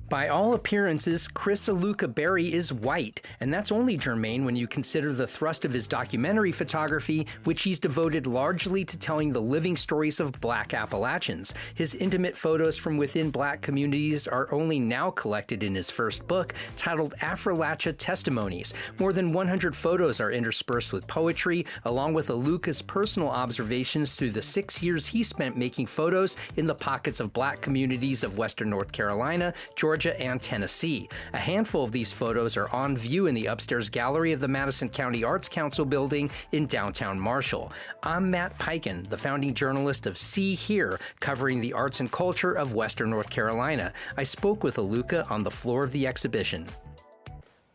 By all appearances, Chris Aluka Berry is white, and that's only germane when you consider the thrust of his documentary photography, which he's devoted largely to telling the living stories of Black Appalachians. His intimate photos from within Black communities are only now collected in his first book, titled Affrilachia Testimonies. More than 100 photos are interspersed with poetry, along with Aluka's personal observations through the 6 years he spent making photos in the pockets of Black communities of Western North Carolina, Georgia, and Tennessee. A handful of these photos are on view in the upstairs gallery of the Madison County Arts Council building in downtown Marshall. I'm Matt Peiken, the founding journalist of See Here, covering the arts and culture of Western North Carolina. I spoke with Aluka on the floor of the exhibition.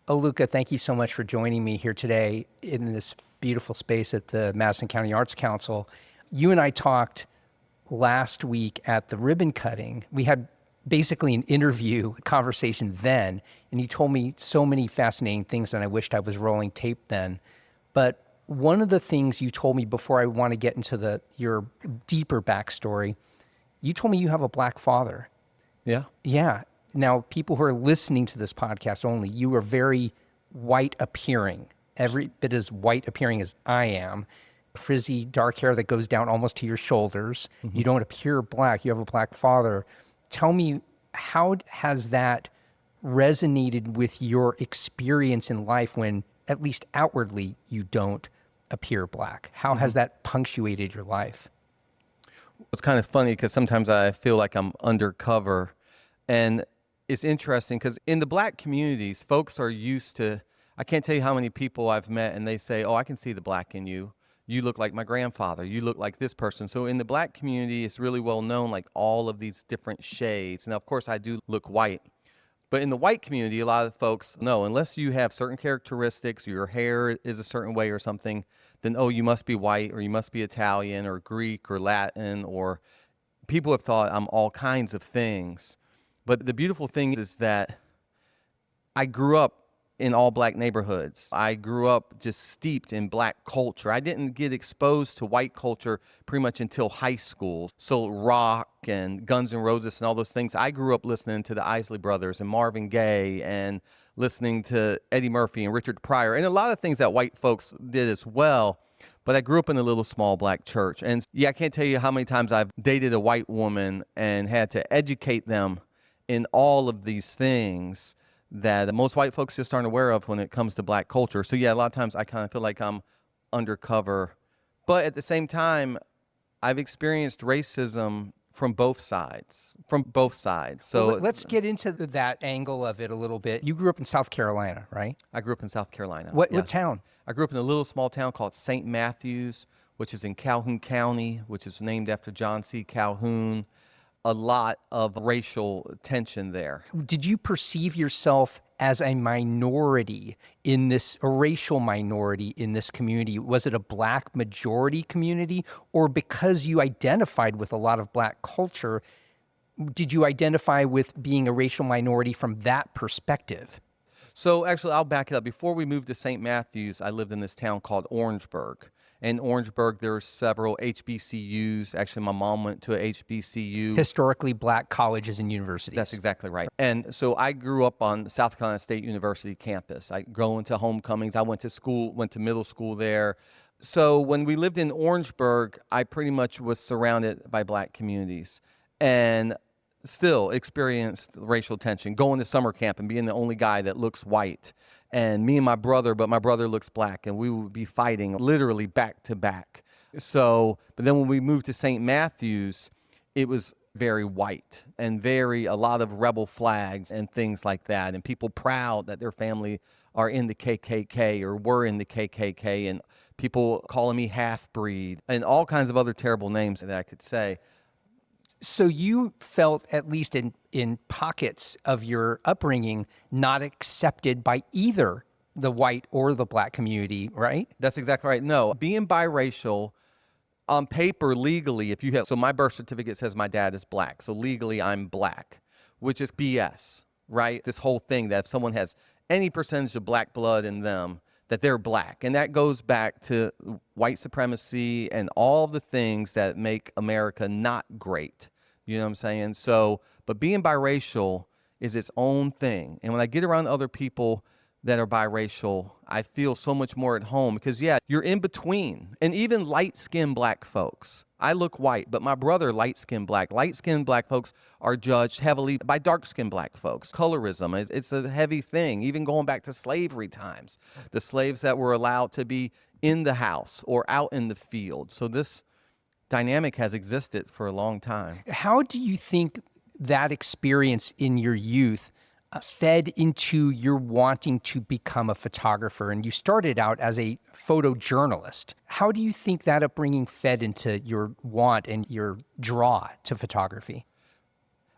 Aluka, thank you so much for joining me here today in this beautiful space at the Madison County Arts Council. You and I talked last week at the ribbon cutting. We had basically an interview conversation then, and you told me so many fascinating things, and I wished I was rolling tape then. But one of the things you told me before I want to get into your deeper backstory, you told me you have a Black father. Yeah. Yeah. Now, people who are listening to this podcast only, you are very white appearing, every bit as white appearing as I am. Frizzy dark hair that goes down almost to your shoulders. Mm-hmm. You don't appear Black. You have a Black father. Tell me, how has that resonated with your experience in life when, at least outwardly, you don't appear Black? How has that punctuated your life? It's kind of funny because sometimes I feel like I'm undercover. And it's interesting because in the Black communities, folks are used to, I can't tell you how many people I've met and they say, oh, I can see the Black in you. You look like my grandfather. You look like this person. So in the Black community, it's really well known, like all of these different shades. Now, of course, I do look white. But in the white community, a lot of folks know, unless you have certain characteristics, your hair is a certain way or something, then, oh, you must be white or you must be Italian or Greek or Latin, or people have thought I'm all kinds of things. But the beautiful thing is that I grew up in all Black neighborhoods. I grew up just steeped in Black culture. I didn't get exposed to white culture pretty much until high school. So rock and Guns N' Roses and all those things. I grew up listening to the Isley Brothers and Marvin Gaye and listening to Eddie Murphy and Richard Pryor and a lot of things that white folks did as well. But I grew up in a little small Black church. And yeah, I can't tell you how many times I've dated a white woman and had to educate them in all of these things that most white folks just aren't aware of when it comes to Black culture. So yeah, a lot of times I kind of feel like I'm undercover. But at the same time, I've experienced racism from both sides. So well, let's get into that angle of it a little bit. You grew up in South Carolina, right? I grew up in South Carolina. What town? I grew up in a little small town called St. Matthews, which is in Calhoun County, which is named after John C. Calhoun. A lot of racial tension there. Did you perceive yourself as a minority in this, a racial minority in this community? Was it a Black majority community, or because you identified with a lot of Black culture, did you identify with being a racial minority from that perspective? So actually, I'll back it up. Before we moved to St. Matthews, I lived in this town called Orangeburg. In Orangeburg, there are several HBCUs. Actually, my mom went to a HBCU. Historically Black colleges and universities. That's exactly right. And so I grew up on South Carolina State University campus. I go into homecomings. I went to middle school there. So when we lived in Orangeburg, I pretty much was surrounded by Black communities and still experienced racial tension, going to summer camp and being the only guy that looks white. And me and my brother, but my brother looks Black, and we would be fighting literally back to back. So, but then when we moved to St. Matthews, it was very white and a lot of rebel flags and things like that. And people proud that their family are in the KKK or were in the KKK, and people calling me half-breed and all kinds of other terrible names that I could say. So you felt, at least in pockets of your upbringing, not accepted by either the white or the Black community, right? That's exactly right. No, being biracial, on paper, legally, so my birth certificate says my dad is Black. So legally I'm Black, which is BS, right? This whole thing that if someone has any percentage of Black blood in them, that they're Black. And that goes back to white supremacy and all the things that make America not great. You know what I'm saying? So, but being biracial is its own thing. And when I get around other people that are biracial, I feel so much more at home because, yeah, you're in between. And even light-skinned black folks. I look white, but my brother, light-skinned black. Light-skinned black folks are judged heavily by dark-skinned black folks. Colorism, it's a heavy thing, even going back to slavery times. The slaves that were allowed to be in the house or out in the field. So this dynamic has existed for a long time. How do you think that experience in your youth fed into your wanting to become a photographer? And you started out as a photojournalist. How do you think that upbringing fed into your want and your draw to photography?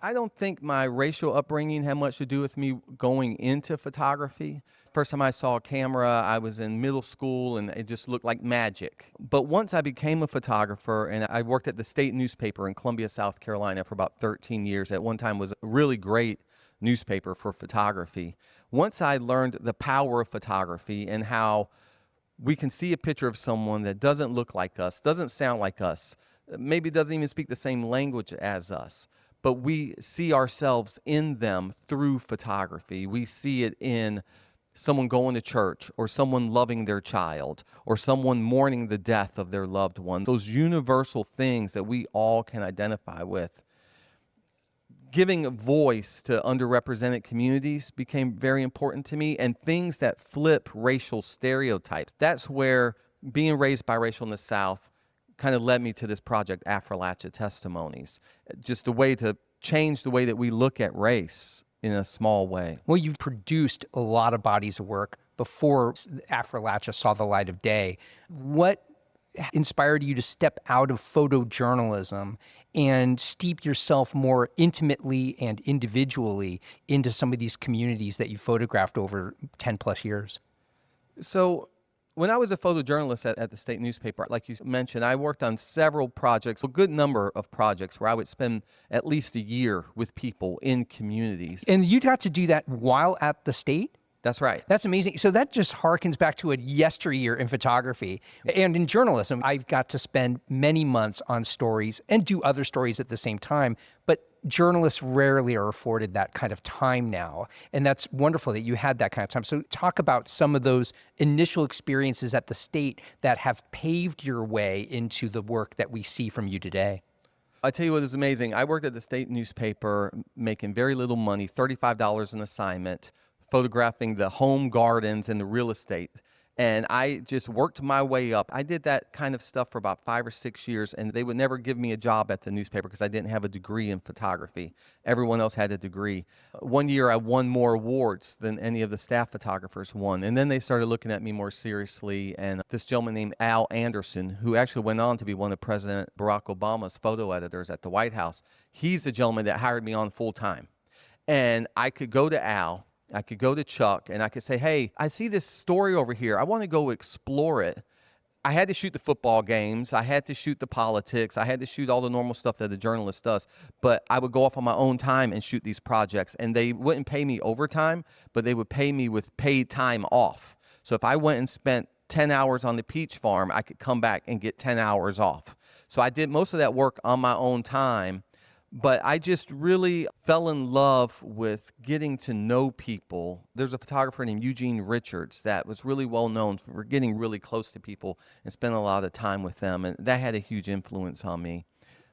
I don't think my racial upbringing had much to do with me going into photography. First time I saw a camera, I was in middle school and it just looked like magic. But once I became a photographer and I worked at the state newspaper in Columbia, South Carolina for about 13 years, at one time was a really great newspaper for photography. Once I learned the power of photography and how we can see a picture of someone that doesn't look like us, doesn't sound like us, maybe doesn't even speak the same language as us, but we see ourselves in them through photography. We see it in someone going to church or someone loving their child or someone mourning the death of their loved one. Those universal things that we all can identify with. Giving a voice to underrepresented communities became very important to me, and things that flip racial stereotypes. That's where being raised biracial in the South kind of led me to this project, Affrilachia Testimonies. Just a way to change the way that we look at race in a small way. Well, you've produced a lot of bodies of work before Affrilachia saw the light of day. What inspired you to step out of photojournalism and steep yourself more intimately and individually into some of these communities that you photographed over 10 plus years? So when I was a photojournalist at the state newspaper, like you mentioned, I worked on several projects, a good number of projects where I would spend at least a year with people in communities. And you got to do that while at the state? That's right. That's amazing. So that just harkens back to a yesteryear in photography. And in journalism, I've got to spend many months on stories and do other stories at the same time. But journalists rarely are afforded that kind of time now. And that's wonderful that you had that kind of time. So talk about some of those initial experiences at the state that have paved your way into the work that we see from you today. I tell you what is amazing. I worked at the state newspaper making very little money, $35 an assignment, photographing the home gardens and the real estate. And I just worked my way up. I did that kind of stuff for about 5 or 6 years, and they would never give me a job at the newspaper because I didn't have a degree in photography. Everyone else had a degree. One year I won more awards than any of the staff photographers won. And then they started looking at me more seriously. And this gentleman named Al Anderson, who actually went on to be one of President Barack Obama's photo editors at the White House, he's the gentleman that hired me on full time. And I could go to Al, I could go to Chuck, and I could say, hey, I see this story over here. I want to go explore it. I had to shoot the football games. I had to shoot the politics. I had to shoot all the normal stuff that a journalist does. But I would go off on my own time and shoot these projects. And they wouldn't pay me overtime, but they would pay me with paid time off. So if I went and spent 10 hours on the peach farm, I could come back and get 10 hours off. So I did most of that work on my own time. But I just really fell in love with getting to know people. There's a photographer named Eugene Richards that was really well known for getting really close to people and spending a lot of time with them. And that had a huge influence on me.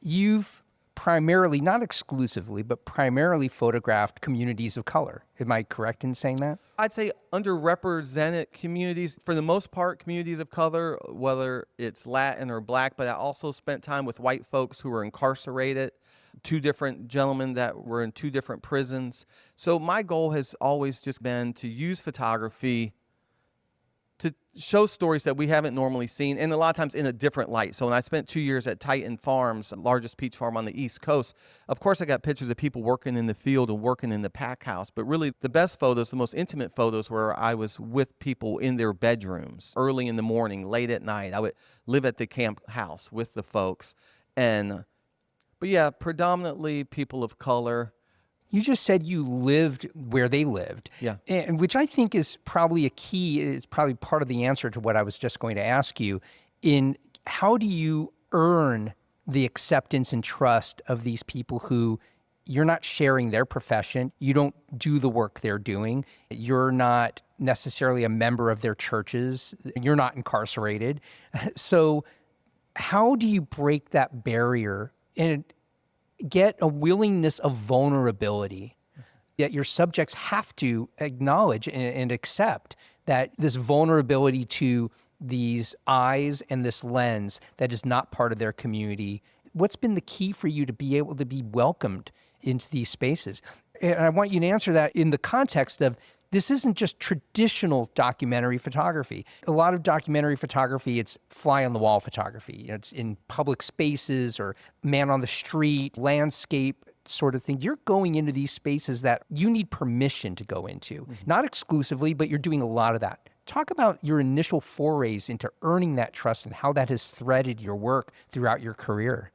You've primarily, not exclusively, but primarily photographed communities of color. Am I correct in saying that? I'd say underrepresented communities, for the most part, communities of color, whether it's Latin or Black, but I also spent time with white folks who were incarcerated. 2 different gentlemen that were in 2 different prisons. So my goal has always just been to use photography to show stories that we haven't normally seen, and a lot of times in a different light. So when I spent 2 years at Titan Farms, the largest peach farm on the East Coast, of course I got pictures of people working in the field and working in the pack house, but really the best photos, the most intimate photos, were I was with people in their bedrooms, early in the morning, late at night. I would live at the camp house with the folks. But yeah, predominantly people of color. You just said you lived where they lived. Yeah. And which I think is probably a key, is probably part of the answer to what I was just going to ask you. In how do you earn the acceptance and trust of these people who you're not sharing their profession. You don't do the work they're doing. You're not necessarily a member of their churches. You're not incarcerated. So how do you break that barrier and get a willingness of vulnerability that your subjects have to acknowledge and accept that this vulnerability to these eyes and this lens that is not part of their community? What's been the key for you to be able to be welcomed into these spaces? And I want you to answer that in the context of this isn't just traditional documentary photography. A lot of documentary photography, it's fly on the wall photography. It's in public spaces or man on the street, landscape sort of thing. You're going into these spaces that you need permission to go into. Not exclusively, but you're doing a lot of that. Talk about your initial forays into earning that trust and how that has threaded your work throughout your career.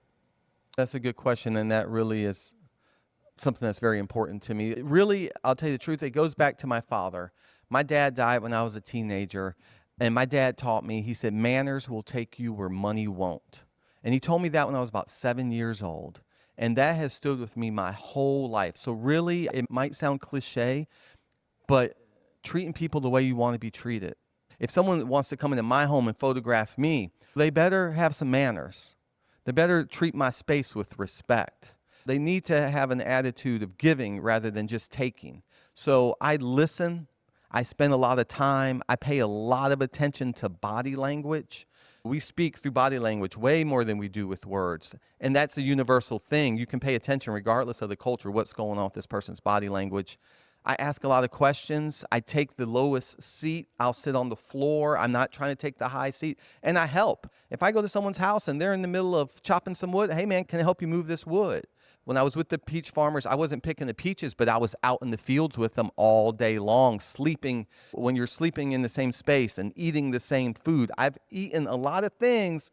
That's a good question, and that really is something that's very important to me. Really, I'll tell you the truth, it goes back to my father. My dad died when I was a teenager, and my dad taught me, he said, manners will take you where money won't. And he told me that when I was about 7 years old. And that has stood with me my whole life. So really, it might sound cliche, but treating people the way you want to be treated. If someone wants to come into my home and photograph me, they better have some manners. They better treat my space with respect. They need to have an attitude of giving rather than just taking. So I listen. I spend a lot of time. I pay a lot of attention to body language. We speak through body language way more than we do with words. And that's a universal thing. You can pay attention regardless of the culture, what's going on with this person's body language. I ask a lot of questions. I take the lowest seat. I'll sit on the floor. I'm not trying to take the high seat. And I help. If I go to someone's house and they're in the middle of chopping some wood, hey man, can I help you move this wood? When I was with the peach farmers, I wasn't picking the peaches, but I was out in the fields with them all day long, sleeping. When you're sleeping in the same space and eating the same food, I've eaten a lot of things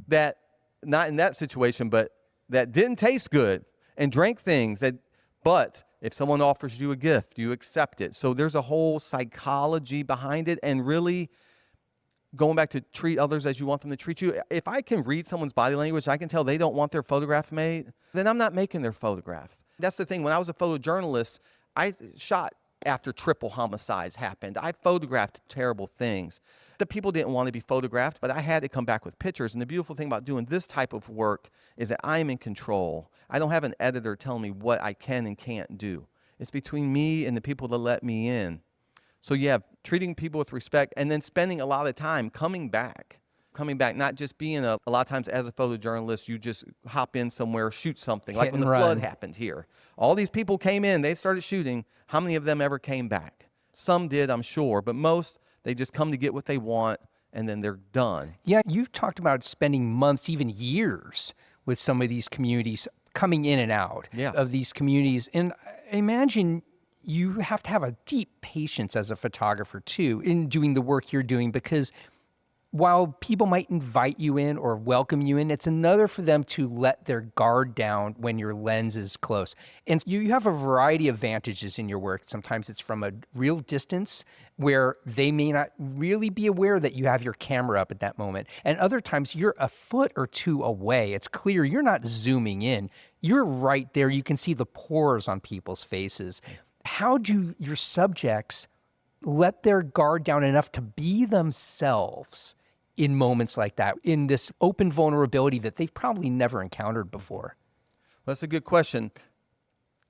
that, not in that situation, but that didn't taste good, and drank things that, but if someone offers you a gift, you accept it. So there's a whole psychology behind it, and really going back to treat others as you want them to treat you. If I can read someone's body language, I can tell they don't want their photograph made, then I'm not making their photograph. That's the thing. When I was a photojournalist, I shot after triple homicides happened. I photographed terrible things. The people didn't want to be photographed, but I had to come back with pictures. And the beautiful thing about doing this type of work is that I'm in control. I don't have an editor telling me what I can and can't do. It's between me and the people that let me in. So yeah, treating people with respect, and then spending a lot of time coming back, not just being a lot of times as a photojournalist, you just hop in somewhere, shoot something. Like when the flood happened here. All these people came in, they started shooting. How many of them ever came back? Some did, I'm sure, but most, they just come to get what they want, and then they're done. Yeah, you've talked about spending months, even years, with some of these communities, coming in and out of these communities. And I imagine you have to have a deep patience as a photographer too in doing the work you're doing, because while people might invite you in or welcome you in, it's another for them to let their guard down when your lens is close. And you have a variety of vantages in your work. Sometimes it's from a real distance where they may not really be aware that you have your camera up at that moment. And other times you're a foot or two away. It's clear you're not zooming in. You're right there. You can see the pores on people's faces. How do your subjects let their guard down enough to be themselves in moments like that, in this open vulnerability that they've probably never encountered before? Well, that's a good question.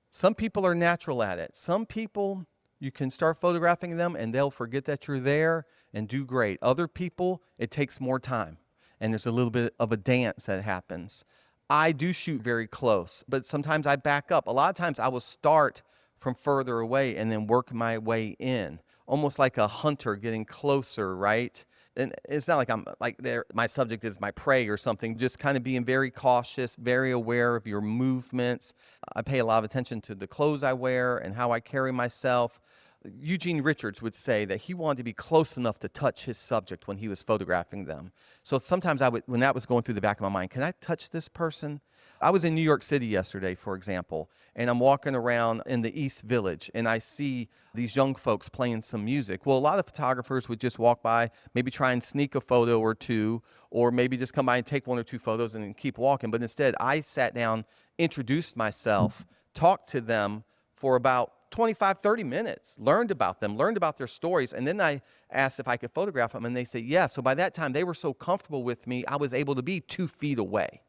Some people are natural at it. Some people, you can start photographing them and they'll forget that you're there and do great. Other people, it takes more time, and there's a little bit of a dance that happens. I do shoot very close, but sometimes I back up. A lot of times I will start from further away and then work my way in, almost like a hunter getting closer, right? And it's not like I'm like there, my subject is my prey or something, just kind of being very cautious, very aware of your movements. I pay a lot of attention to the clothes I wear and how I carry myself. Eugene Richards would say that he wanted to be close enough to touch his subject when he was photographing them. So sometimes I would, when that was going through the back of my mind, can I touch this person? I was in New York City yesterday, for example, and I'm walking around in the East Village, and I see these young folks playing some music. Well, a lot of photographers would just walk by, maybe try and sneak a photo or two, or maybe just come by and take one or two photos and then keep walking. But instead, I sat down, introduced myself talked to them for about 25, 30 minutes, learned about them, learned about their stories. And then I asked if I could photograph them, and they said, yeah. So by that time, they were so comfortable with me, I was able to be 2 feet away.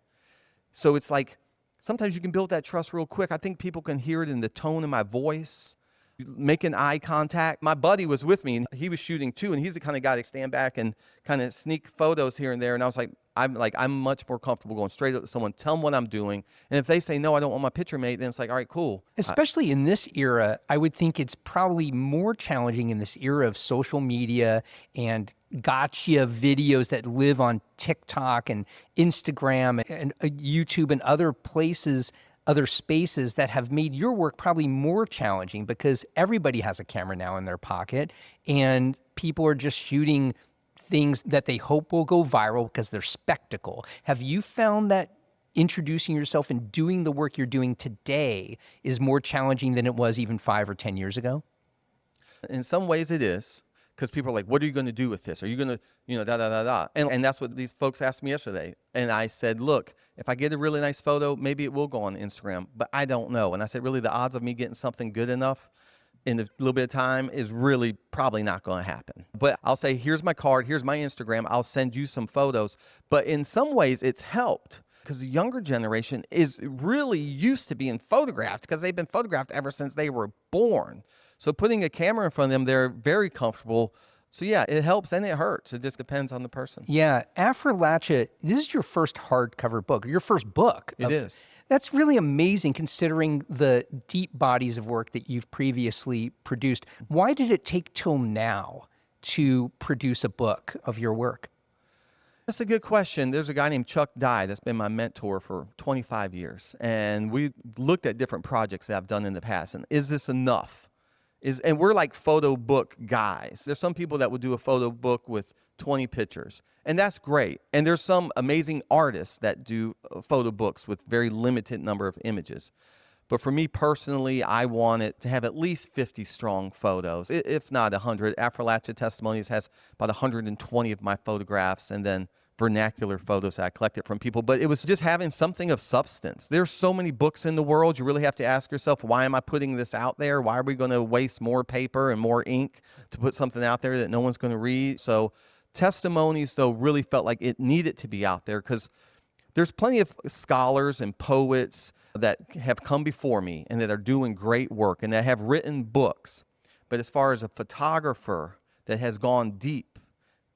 So it's like, sometimes you can build that trust real quick. I think people can hear it in the tone of my voice, making eye contact. My buddy was with me, and he was shooting too, and he's the kind of guy that stand back and kind of sneak photos here and there. And I was like, I'm much more comfortable going straight up to someone, tell them what I'm doing. And if they say, no, I don't want my picture made, then it's like, all right, cool. Especially in this era, I would think it's probably more challenging in this era of social media and gotcha videos that live on TikTok and Instagram and YouTube and other places, other spaces that have made your work probably more challenging because everybody has a camera now in their pocket and people are just shooting things that they hope will go viral because they're spectacle. Have you found that introducing yourself and doing the work you're doing today is more challenging than it was even 5 or 10 years ago? In some ways it is, because people are like, what are you going to do with this? Are you going to, da, da, da, da. And that's what these folks asked me yesterday. And I said, look, if I get a really nice photo, maybe it will go on Instagram, but I don't know. And I said, really, the odds of me getting something good enough in a little bit of time is really probably not going to happen. But I'll say, here's my card, here's my Instagram, I'll send you some photos. But in some ways it's helped because the younger generation is really used to being photographed because they've been photographed ever since they were born. So putting a camera in front of them, they're very comfortable. So yeah, it helps and it hurts. It just depends on the person. Yeah, Affrilachia, this is your first hardcover book, your first book. It is. That's really amazing considering the deep bodies of work that you've previously produced. Why did it take till now to produce a book of your work? That's a good question. There's a guy named Chuck Dye that's been my mentor for 25 years. And we looked at different projects that I've done in the past. And is this enough? And we're like photo book guys. There's some people that would do a photo book with 20 pictures, and that's great. And there's some amazing artists that do photo books with very limited number of images. But for me personally, I want it to have at least 50 strong photos, if not 100. Affrilachia Testimonies has about 120 of my photographs, and then vernacular photos I collected from people. But it was just having something of substance. There's so many books in the world. You really have to ask yourself, why am I putting this out there? Why are we going to waste more paper and more ink to put something out there that no one's going to read? So Testimonies, though, really felt like it needed to be out there because there's plenty of scholars and poets that have come before me and that are doing great work and that have written books. But as far as a photographer that has gone deep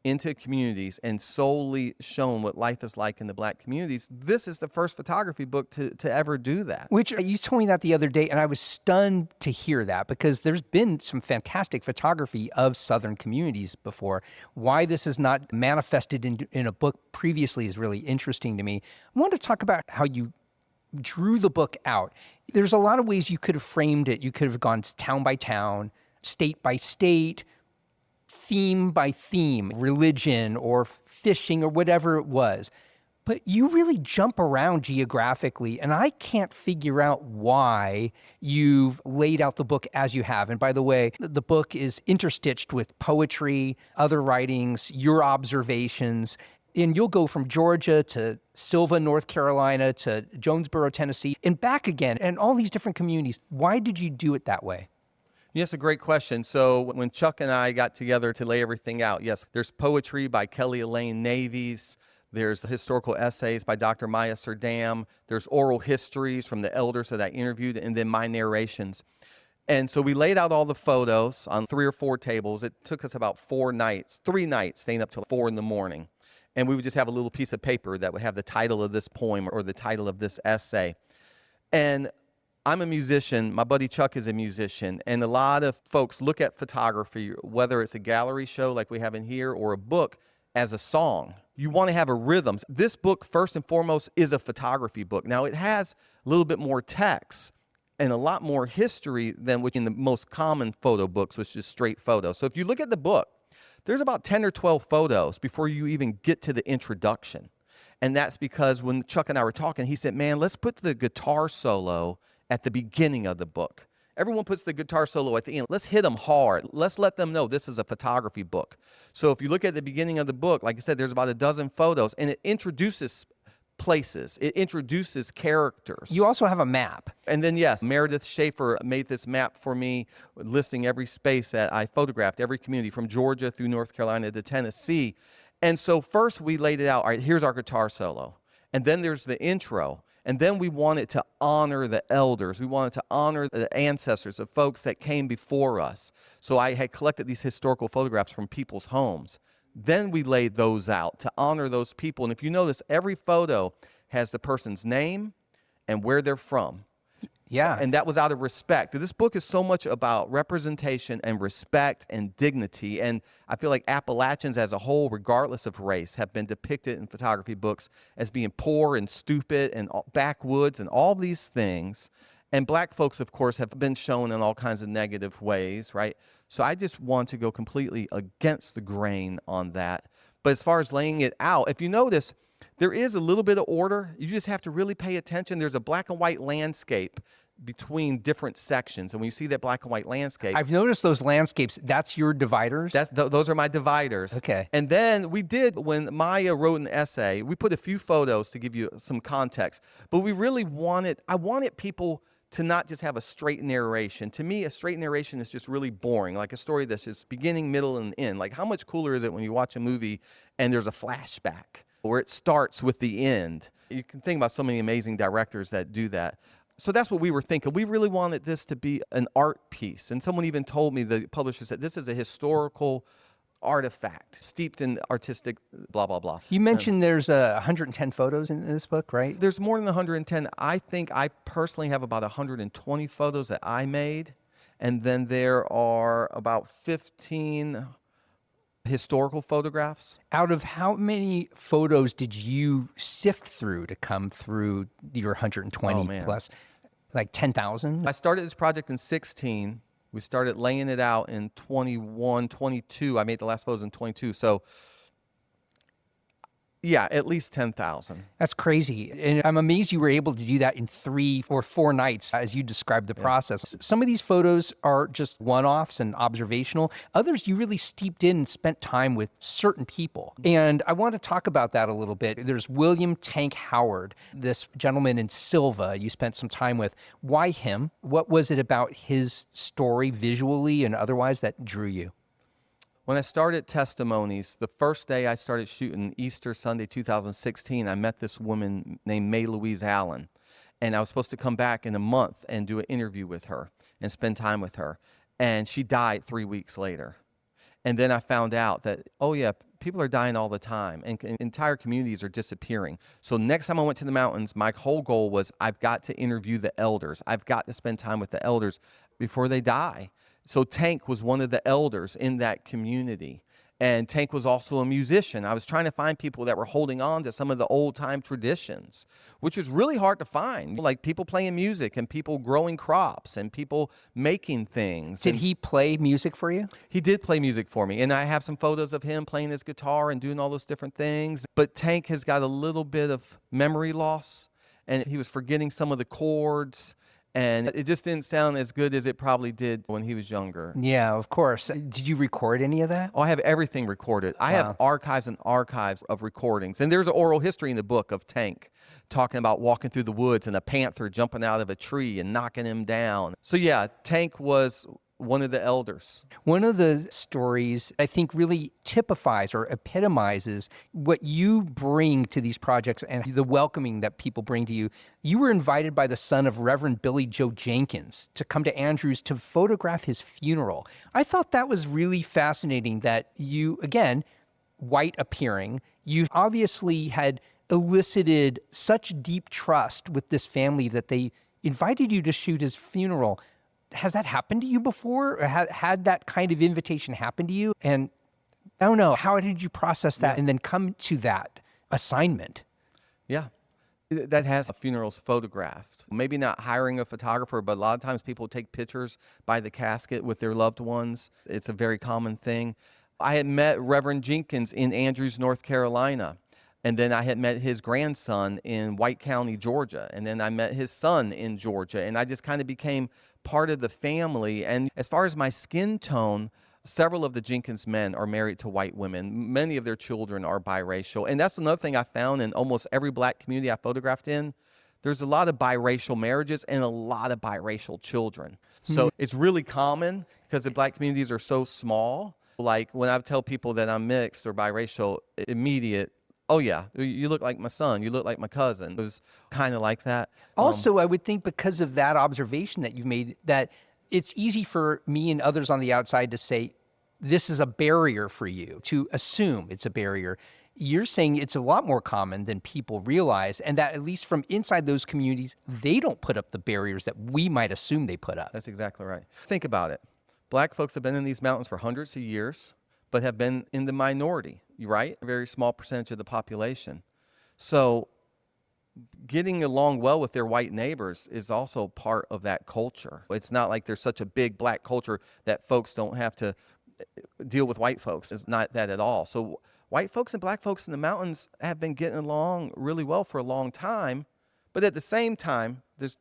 into communities and solely shown what life is like in the Black communities, this is the first photography book to ever do that. Which, you told me that the other day, and I was stunned to hear that because there's been some fantastic photography of Southern communities before. Why this is not manifested in a book previously is really interesting to me. I want to talk about how you drew the book out. There's a lot of ways you could have framed it. You could have gone town by town, state by state, theme by theme, religion or fishing or whatever it was. But you really jump around geographically, and I can't figure out why you've laid out the book as you have. And by the way, the book is interstitched with poetry, other writings, your observations, and you'll go from Georgia to Sylva, North Carolina, to Jonesboro, Tennessee, and back again, and all these different communities. Why did you do it that way? Yes, a great question. So when Chuck and I got together to lay everything out, yes, there's poetry by Kelly Elaine Navies. There's historical essays by Dr. Maya Serdam. There's oral histories from the elders that I interviewed, and then my narrations. And so we laid out all the photos on 3 or 4 tables. It took us about 3 nights, staying up till 4 in the morning. And we would just have a little piece of paper that would have the title of this poem or the title of this essay. And I'm a musician. My buddy Chuck is a musician. And a lot of folks look at photography, whether it's a gallery show like we have in here or a book, as a song. You want to have a rhythm. This book, first and foremost, is a photography book. Now, it has a little bit more text and a lot more history than in the most common photo books, which is straight photos. So if you look at the book, there's about 10 or 12 photos before you even get to the introduction. And that's because when Chuck and I were talking, he said, man, let's put the guitar solo at the beginning of the book. Everyone puts the guitar solo at the end. Let's hit them hard. Let's let them know this is a photography book. So if you look at the beginning of the book, like I said, there's about a dozen photos, and it introduces places. It introduces characters. You also have a map. And then, yes, Meredith Schaefer made this map for me, listing every space that I photographed, every community from Georgia through North Carolina to Tennessee. And so first we laid it out. All right, here's our guitar solo. And then there's the intro. And then we wanted to honor the elders. We wanted to honor the ancestors, the folks that came before us. So I had collected these historical photographs from people's homes. Then we laid those out to honor those people. And if you notice, every photo has the person's name and where they're from. Yeah. And that was out of respect. This book is so much about representation and respect and dignity. And I feel like Appalachians as a whole, regardless of race, have been depicted in photography books as being poor and stupid and backwoods and all these things. And black folks, of course, have been shown in all kinds of negative ways, right? So I just want to go completely against the grain on that. But as far as laying it out, if you notice, there is a little bit of order. You just have to really pay attention. There's a black and white landscape between different sections. And when you see that black and white landscape, I've noticed those landscapes. That's your dividers? those are my dividers. Okay. And then we did, when Maya wrote an essay, we put a few photos to give you some context. But we really I wanted people to not just have a straight narration. To me, a straight narration is just really boring, like a story that's just beginning, middle, and end. Like, how much cooler is it when you watch a movie and there's a flashback where it starts with the end? You can think about so many amazing directors that do that. So that's what we were thinking. We really wanted this to be an art piece. And someone even told me, the publisher said, this is a historical artifact steeped in artistic blah, blah, blah. You mentioned there's 110 photos in this book, right? There's more than 110. I think I personally have about 120 photos that I made. And then there are about 15 historical photographs. Out of how many photos did you sift through to come through your 120 plus? Like 10,000? I started this project in 16. We started laying it out in 21, 22. I made the last photos in 22. So, yeah, at least 10,000. That's crazy. And I'm amazed you were able to do that in 3 or 4 nights as you described the process. Some of these photos are just one-offs and observational. Others you really steeped in and spent time with certain people. And I want to talk about that a little bit. There's William Tank Howard, this gentleman in Silva you spent some time with. Why him? What was it about his story visually and otherwise that drew you? When I started Testimonies, the first day I started shooting, Easter Sunday 2016, I met this woman named May Louise Allen. And I was supposed to come back in a month and do an interview with her and spend time with her. And she died 3 weeks later. And then I found out that, oh yeah, people are dying all the time and entire communities are disappearing. So next time I went to the mountains, my whole goal was I've got to interview the elders. I've got to spend time with the elders before they die. So Tank was one of the elders in that community. And Tank was also a musician. I was trying to find people that were holding on to some of the old time traditions, which was really hard to find. Like people playing music and people growing crops and people making things. Did he play music for you? He did play music for me. And I have some photos of him playing his guitar and doing all those different things. But Tank has got a little bit of memory loss and he was forgetting some of the chords. And it just didn't sound as good as it probably did when he was younger. Yeah, of course. Did you record any of that? Oh, I have everything recorded. I have archives and archives of recordings. And there's an oral history in the book of Tank talking about walking through the woods and a panther jumping out of a tree and knocking him down. So yeah, Tank was one of the elders. One of the stories I think really typifies or epitomizes what you bring to these projects and the welcoming that people bring to you. You were invited by the son of Reverend Billy Joe Jenkins to come to Andrews to photograph his funeral. I thought that was really fascinating that you, again, white appearing, you obviously had elicited such deep trust with this family that they invited you to shoot his funeral. Has that happened to you before? Or had that kind of invitation happen to you? And I don't know, how did you process that and then come to that assignment? Yeah, that has funerals photographed. Maybe not hiring a photographer, but a lot of times people take pictures by the casket with their loved ones. It's a very common thing. I had met Reverend Jenkins in Andrews, North Carolina. And then I had met his grandson in White County, Georgia. And then I met his son in Georgia. And I just kind of became part of the family. And as far as my skin tone, Several of the Jenkins men are married to white women. Many of their children are biracial. And that's another thing I found in almost every black community I photographed in. There's a lot of biracial marriages and a lot of biracial children. So it's really common because the black communities are so small. Like when I tell people that I'm mixed or biracial, immediate, oh yeah, you look like my son, you look like my cousin. It was kind of like that. Also, I would think because of that observation that you've made, that it's easy for me and others on the outside to say, this is a barrier for you, to assume it's a barrier. You're saying it's a lot more common than people realize, and that at least from inside those communities, they don't put up the barriers that we might assume they put up. That's exactly right. Think about it. Black folks have been in these mountains for hundreds of years, but have been in the minority, right? A very small percentage of the population. So getting along well with their white neighbors is also part of that culture. It's not like there's such a big black culture that folks don't have to deal with white folks. It's not that at all. So white folks and black folks in the mountains have been getting along really well for a long time. But at the same time, there's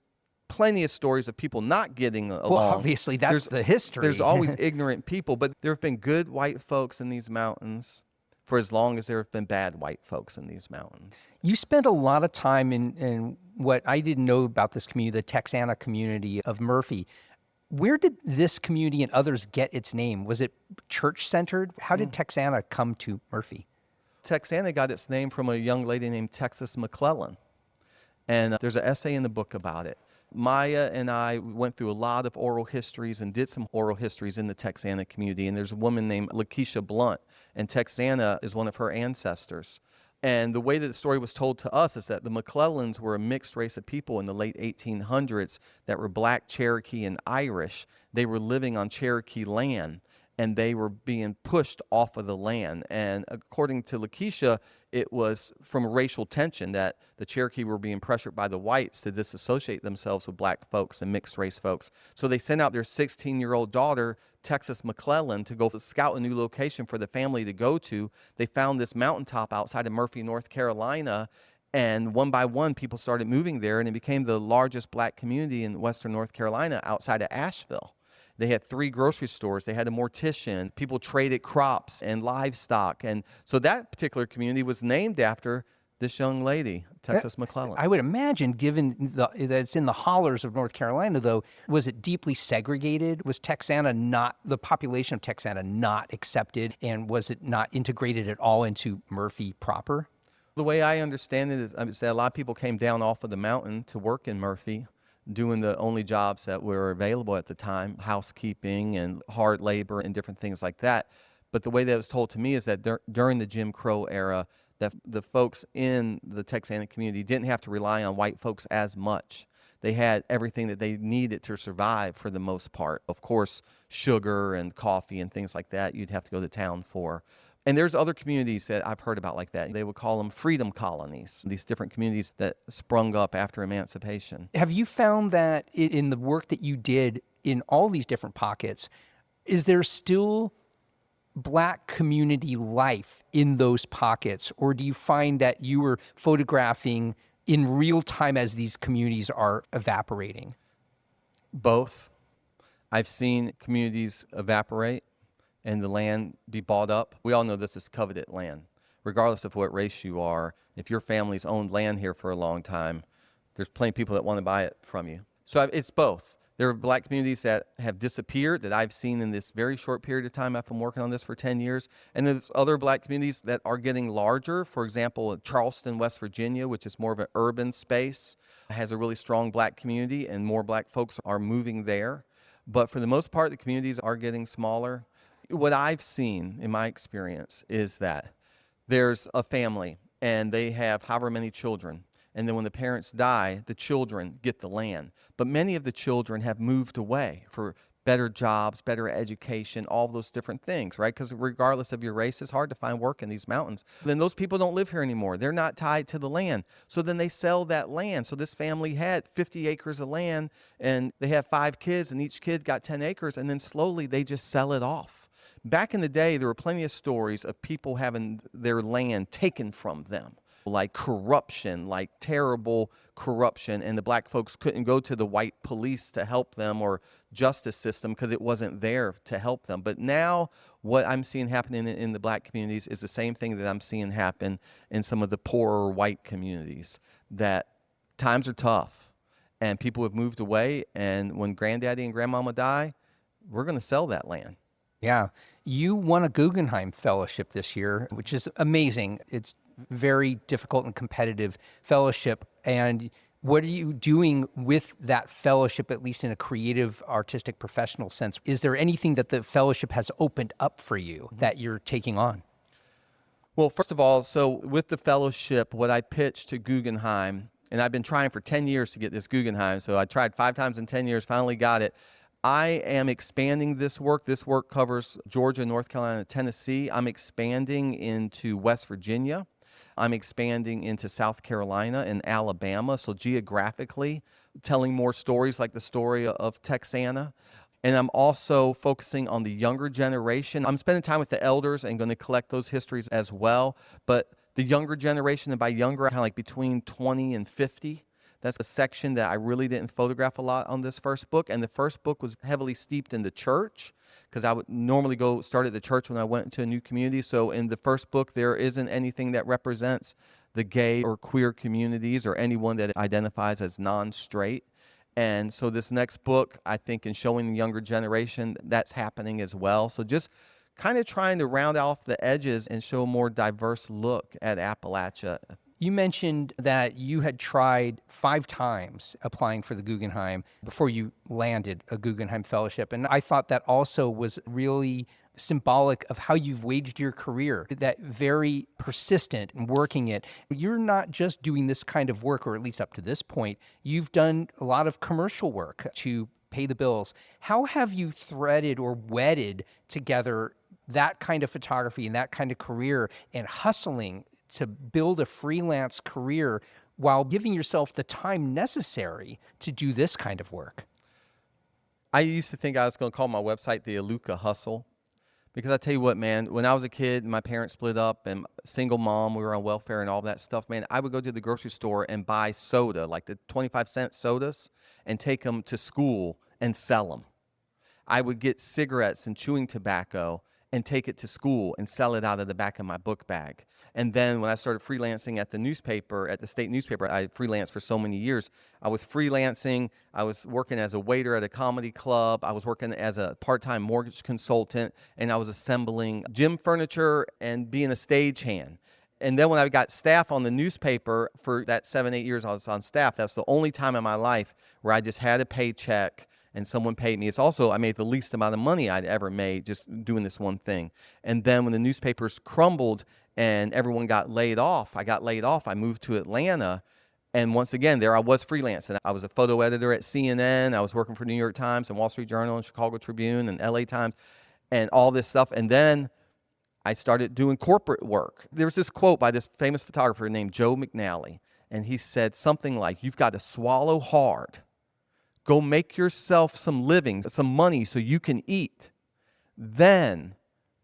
plenty of stories of people not getting along. Well, obviously, that's the history. There's always ignorant people, but there have been good white folks in these mountains for as long as there have been bad white folks in these mountains. You spent a lot of time in what I didn't know about this community, the Texana community of Murphy. Where did this community and others get its name? Was it church-centered? How did Texana come to Murphy? Texana got its name from a young lady named Texas McClellan. And there's an essay in the book about it. Maya and I went through a lot of oral histories and did some oral histories in the Texana community. And there's a woman named Lakeisha Blunt, and Texana is one of her ancestors. And the way that the story was told to us is that the McClellans were a mixed race of people in the late 1800s that were black, Cherokee, and Irish. They were living on Cherokee land, and they were being pushed off of the land. And according to Lakeisha, it was from racial tension that the Cherokee were being pressured by the whites to disassociate themselves with black folks and mixed race folks. So they sent out their 16-year-old daughter, Texas McClellan, to go scout a new location for the family to go to. They found this mountaintop outside of Murphy, North Carolina, and one by one, people started moving there, and it became the largest black community in western North Carolina outside of Asheville. They had 3 grocery stores. They had a mortician. People traded crops and livestock. And so that particular community was named after this young lady, Texas McClellan. I would imagine, given that it's in the hollers of North Carolina, though, was it deeply segregated? Was the population of Texana not accepted? And was it not integrated at all into Murphy proper? The way I understand it is that a lot of people came down off of the mountain to work in Murphy, doing the only jobs that were available at the time, housekeeping and hard labor and different things like that. But the way that it was told to me is that during the Jim Crow era, that the folks in the Texana community didn't have to rely on white folks as much. They had everything that they needed to survive for the most part. Of course, sugar and coffee and things like that you'd have to go to town for. And there's other communities that I've heard about like that. They would call them freedom colonies, these different communities that sprung up after emancipation. Have you found that in the work that you did in all these different pockets, is there still black community life in those pockets? Or do you find that you were photographing in real time as these communities are evaporating? Both. I've seen communities evaporate and the land be bought up. We all know this is coveted land. Regardless of what race you are, if your family's owned land here for a long time, there's plenty of people that want to buy it from you. So it's both. There are black communities that have disappeared that I've seen in this very short period of time. I've been working on this for 10 years. And there's other black communities that are getting larger. For example, Charleston, West Virginia, which is more of an urban space, has a really strong black community, and more black folks are moving there. But for the most part, the communities are getting smaller. What I've seen in my experience is that there's a family and they have however many children. And then when the parents die, the children get the land. But many of the children have moved away for better jobs, better education, all those different things, right? Because regardless of your race, it's hard to find work in these mountains. Then those people don't live here anymore. They're not tied to the land. So then they sell that land. So this family had 50 acres of land and they have 5 kids and each kid got 10 acres and then slowly they just sell it off. Back in the day, there were plenty of stories of people having their land taken from them, like corruption, like terrible corruption, and the black folks couldn't go to the white police to help them or justice system because it wasn't there to help them. But now what I'm seeing happening in the black communities is the same thing that I'm seeing happen in some of the poorer white communities, that times are tough and people have moved away. And when granddaddy and grandmama die, we're going to sell that land. Yeah. You won a Guggenheim Fellowship this year, which is amazing. It's very difficult and competitive fellowship. And what are you doing with that fellowship, at least in a creative, artistic, professional sense? Is there anything that the fellowship has opened up for you that you're taking on? Well, first of all, so with the fellowship, what I pitched to Guggenheim, and I've been trying for 10 years to get this Guggenheim, so I tried 5 times in 10 years, finally got it. I am expanding this work. This work covers Georgia, North Carolina, Tennessee. I'm expanding into West Virginia. I'm expanding into South Carolina and Alabama. So geographically, telling more stories like the story of Texana. And I'm also focusing on the younger generation. I'm spending time with the elders and going to collect those histories as well. But the younger generation, and by younger, kind of like between 20 and 50, that's a section that I really didn't photograph a lot on this first book. And the first book was heavily steeped in the church, because I would normally go start at the church when I went into a new community. So in the first book, there isn't anything that represents the gay or queer communities or anyone that identifies as non-straight. And so this next book, I think, in showing the younger generation, that's happening as well. So just kind of trying to round off the edges and show a more diverse look at Appalachia. You mentioned that you had tried 5 times applying for the Guggenheim before you landed a Guggenheim Fellowship. And I thought that also was really symbolic of how you've waged your career, that very persistent and working it. You're not just doing this kind of work, or at least up to this point, you've done a lot of commercial work to pay the bills. How have you threaded or wedded together that kind of photography and that kind of career and hustling to build a freelance career while giving yourself the time necessary to do this kind of work? I used to think I was going to call my website the Aluka Hustle, because I tell you what, man, when I was a kid, my parents split up and single mom, we were on welfare and all that stuff, man, I would go to the grocery store and buy soda, like the 25-cent sodas, and take them to school and sell them. I would get cigarettes and chewing tobacco and take it to school and sell it out of the back of my book bag. And then when I started freelancing at the newspaper, at the state newspaper, I freelanced for so many years. I was freelancing. I was working as a waiter at a comedy club. I was working as a part-time mortgage consultant, and I was assembling gym furniture and being a stagehand. And then when I got staff on the newspaper for that 7-8 years I was on staff, that's the only time in my life where I just had a paycheck and someone paid me. It's also, I made the least amount of money I'd ever made just doing this one thing. And then when the newspapers crumbled and everyone got laid off, I moved to Atlanta. And once again, there I was freelancing. I was a photo editor at CNN. I was working for New York Times and Wall Street Journal and Chicago Tribune and LA Times and all this stuff. And then I started doing corporate work. There was this quote by this famous photographer named Joe McNally. And he said something like, "You've got to swallow hard. Go make yourself some living, some money so you can eat. Then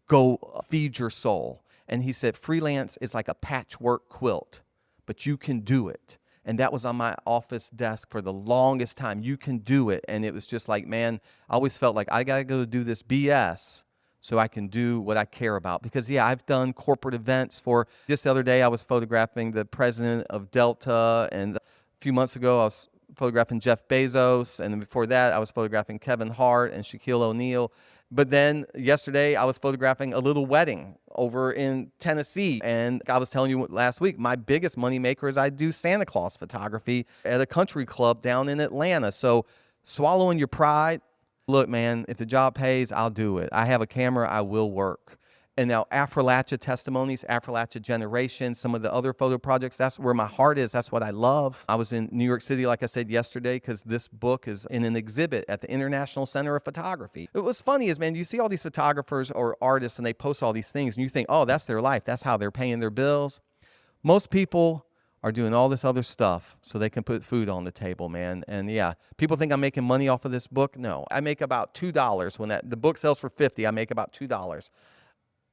go feed your soul." And he said, freelance is like a patchwork quilt, but you can do it. And that was on my office desk for the longest time. You can do it. And it was just like, man, I always felt like I got to go do this BS so I can do what I care about. Because, yeah, I've done corporate events for, just the other day I was photographing the president of Delta, and a few months ago I was photographing Jeff Bezos, and then before that I was photographing Kevin Hart and Shaquille O'Neal. But then yesterday I was photographing a little wedding over in Tennessee. And I was telling you last week, my biggest money maker is I do Santa Claus photography at a country club down in Atlanta. So swallowing your pride, look, man, if the job pays, I'll do it. I have a camera, I will work. And now Affrilachia Testimonies, Affrilachia Generation, some of the other photo projects, that's where my heart is. That's what I love. I was in New York City, like I said yesterday, because this book is in an exhibit at the International Center of Photography. What's funny is, man, you see all these photographers or artists and they post all these things and you think, oh, that's their life. That's how they're paying their bills. Most people are doing all this other stuff so they can put food on the table, man. And yeah, people think I'm making money off of this book. No, I make about $2 when the book sells for $50. I make about $2.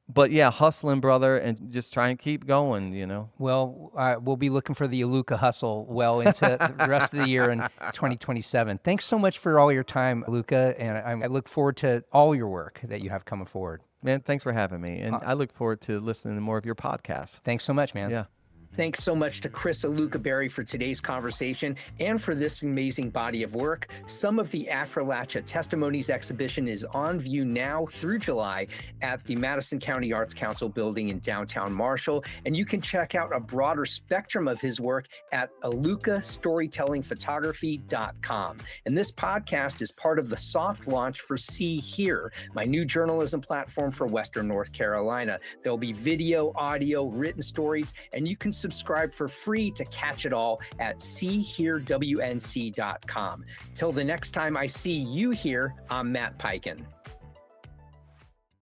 But yeah, hustling, brother, and just try and keep going, you know. Well, we'll be looking for the Aluka hustle well into the rest of the year in 2027. Thanks so much for all your time, Aluka, and I look forward to all your work that you have coming forward. Man, thanks for having me. And Awesome. I look forward to listening to more of your podcasts. Thanks so much, man. Yeah. Thanks so much to Chris Aluka Berry for today's conversation and for this amazing body of work. Some of the Affrilachia Testimonies exhibition is on view now through July at the Madison County Arts Council building in downtown Marshall. And you can check out a broader spectrum of his work at alukastorytellingphotography.com. And this podcast is part of the soft launch for See Here, my new journalism platform for Western North Carolina. There'll be video, audio, written stories, and you can subscribe for free to catch it all at seeherewnc.com. Till the next time I see you here, I'm Matt Peiken.